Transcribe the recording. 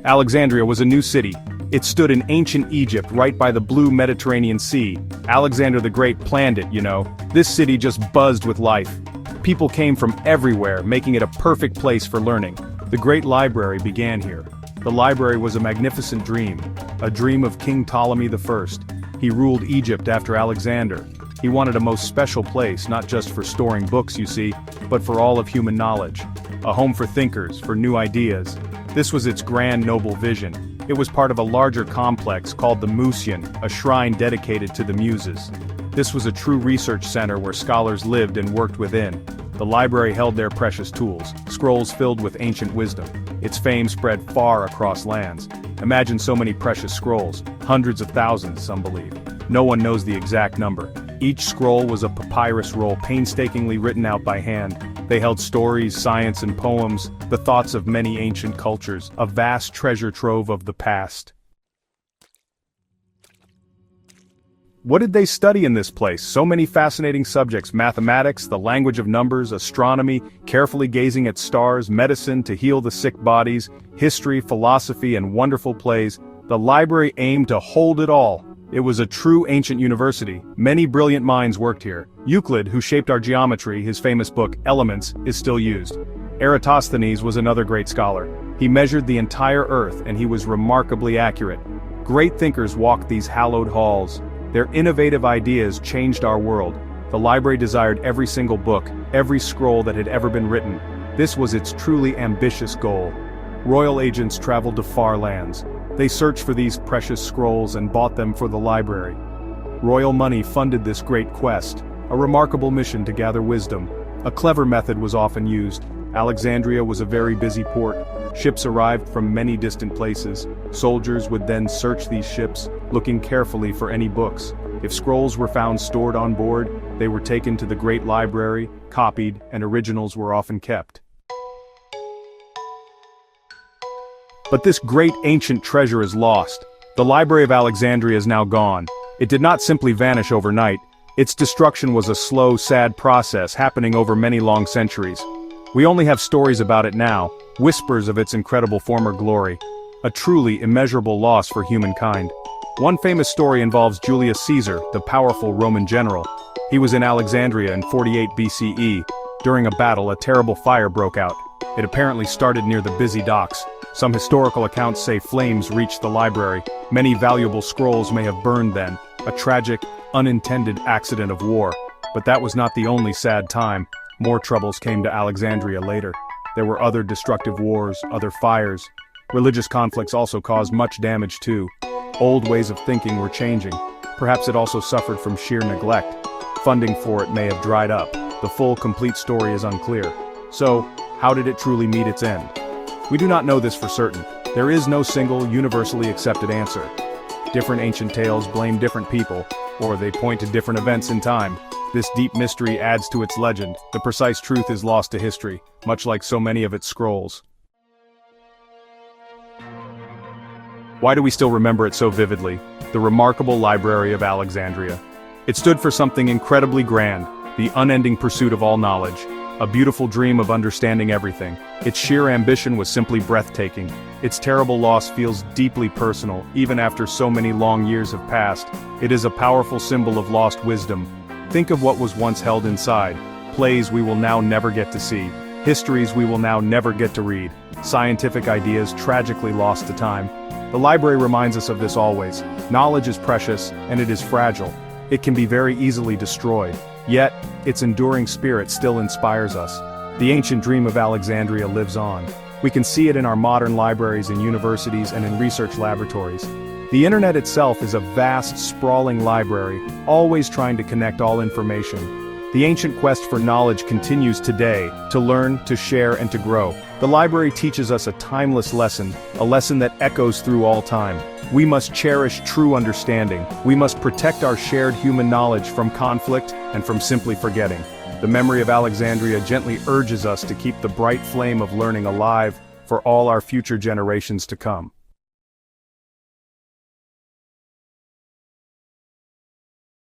Alexandria was a new city. It stood in ancient Egypt right by the blue Mediterranean Sea. Alexander the Great planned it, you know. This city just buzzed with life. People came from everywhere, making it a perfect place for learning. The Great Library began here. The library was a magnificent dream, a dream of King Ptolemy I. He ruled Egypt after Alexander. He wanted a most special place, not just for storing books, you see, but for all of human knowledge. A home for thinkers, for new ideas. This was its grand noble vision. It was part of a larger complex called the Museum, a shrine dedicated to the Muses. This was a true research center where scholars lived and worked within. The library held their precious tools, scrolls filled with ancient wisdom. Its fame spread far across lands. Imagine so many precious scrolls, hundreds of thousands, some believe. No one knows the exact number. Each scroll was a papyrus roll painstakingly written out by hand. They held stories, science and poems, the thoughts of many ancient cultures, a vast treasure trove of the past. What did they study in this place? So many fascinating subjects: mathematics, the language of numbers, astronomy, carefully gazing at stars, medicine to heal the sick bodies, history, philosophy, and wonderful plays. The library aimed to hold it all. It was a true ancient university. Many brilliant minds worked here. Euclid, who shaped our geometry, his famous book, Elements, is still used. Eratosthenes was another great scholar. He measured the entire earth, and he was remarkably accurate. Great thinkers walked these hallowed halls. Their innovative ideas changed our world. The library desired every single book, every scroll that had ever been written. This was its truly ambitious goal. Royal agents traveled to far lands. They searched for these precious scrolls and bought them for the library. Royal money funded this great quest, a remarkable mission to gather wisdom. A clever method was often used. Alexandria was a very busy port. Ships arrived from many distant places. Soldiers would then search these ships, looking carefully for any books. If scrolls were found stored on board, they were taken to the great library, copied, and originals were often kept. But this great ancient treasure is lost. The Library of Alexandria is now gone. It did not simply vanish overnight. Its destruction was a slow, sad process happening over many long centuries. We only have stories about it now, whispers of its incredible former glory. A truly immeasurable loss for humankind. One famous story involves Julius Caesar, the powerful Roman general. He was in Alexandria in 48 BCE. During a battle, a terrible fire broke out. It apparently started near the busy docks. Some historical accounts say flames reached the library. Many valuable scrolls may have burned then. A tragic, unintended accident of war. But that was not the only sad time. More troubles came to Alexandria later. There were other destructive wars, other fires. Religious conflicts also caused much damage too. Old ways of thinking were changing. Perhaps it also suffered from sheer neglect. Funding for it may have dried up. The full, complete story is unclear. So, how did it truly meet its end? We do not know this for certain. There is no single, universally accepted answer. Different ancient tales blame different people, or they point to different events in time. This deep mystery adds to its legend. The precise truth is lost to history, much like so many of its scrolls. Why do we still remember it so vividly? The remarkable Library of Alexandria. It stood for something incredibly grand, the unending pursuit of all knowledge, a beautiful dream of understanding everything. Its sheer ambition was simply breathtaking. Its terrible loss feels deeply personal, even after so many long years have passed. It is a powerful symbol of lost wisdom. Think of what was once held inside. Plays we will now never get to see. Histories we will now never get to read. Scientific ideas tragically lost to time. The library reminds us of this always. Knowledge is precious, and it is fragile. It can be very easily destroyed. Yet, its enduring spirit still inspires us. The ancient dream of Alexandria lives on. We can see it in our modern libraries and universities and in research laboratories. The internet itself is a vast, sprawling library, always trying to connect all information. The ancient quest for knowledge continues today, to learn, to share, and to grow. The library teaches us a timeless lesson, a lesson that echoes through all time. We must cherish true understanding. We must protect our shared human knowledge from conflict and from simply forgetting. The memory of Alexandria gently urges us to keep the bright flame of learning alive for all our future generations to come.